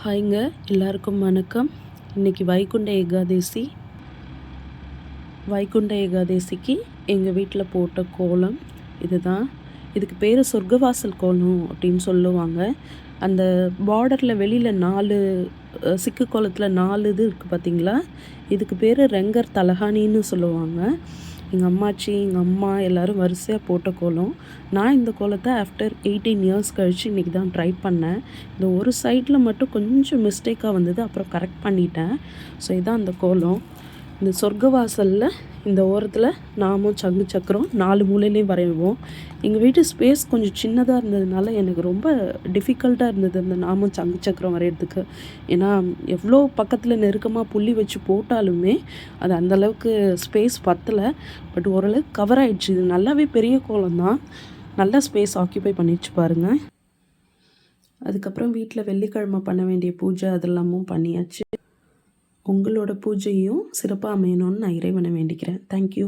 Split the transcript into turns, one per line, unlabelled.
ஹாய்ங்க, எல்லாருக்கும் வணக்கம். இன்றைக்கி வைகுண்ட ஏகாதசிக்கு எங்கள் வீட்டில் போட்ட கோலம் இதுதான். இதுக்கு பேர் சொர்க்கவாசல் கோலம் அப்படின்னு சொல்லுவாங்க. அந்த பார்டரில் வெளியில் 4 சிக்கு கோலத்தில் 4 இது இருக்குது பார்த்தீங்களா, இதுக்கு பேர் ரெங்கர் தலகாணின்னு சொல்லுவாங்க. எங்கள் அம்மாச்சி, எங்கள் அம்மா எல்லோரும் வரிசையாக போட்ட கோலம். நான் இந்த கோலத்தை ஆஃப்டர் 18 இயர்ஸ் கழித்து இன்றைக்கி தான் ட்ரை பண்ணேன். இந்த ஒரு சைடில் மட்டும் கொஞ்சம் மிஸ்டேக்காக வந்தது, அப்புறம் கரெக்ட் பண்ணிட்டேன். ஸோ இதான் அந்த கோலம். இந்த சொர்க்கவாசலில் இந்த ஓரத்தில் நாமும் சங்கு சக்கரம் 4 மூலையிலையும் வரைவோம். எங்கள் வீட்டு ஸ்பேஸ் கொஞ்சம் சின்னதாக இருந்ததுனால எனக்கு ரொம்ப டிஃபிகல்ட்டாக இருந்தது அந்த நாமும் சங்கு சக்கரம் வரைகிறதுக்கு. ஏன்னா எவ்வளோ பக்கத்தில் நெருக்கமாக புள்ளி வச்சு போட்டாலுமே அது அந்தளவுக்கு ஸ்பேஸ் பத்தலை. பட் ஓரளவுக்கு கவர் ஆகிடுச்சு. இது நல்லாவே பெரிய கோலம் தான், நல்லா ஸ்பேஸ் ஆக்கியூபை பண்ணிடுச்சு பாருங்கள். அதுக்கப்புறம் வீட்டில் வெள்ளிக்கிழமை பண்ண வேண்டிய பூஜை அதெல்லாமும் பண்ணியாச்சு. உங்களோட பூஜையும் சிறப்பாக அமையணும்னு நான் இறைவனை வேண்டிக்கிறேன். தேங்க்யூ.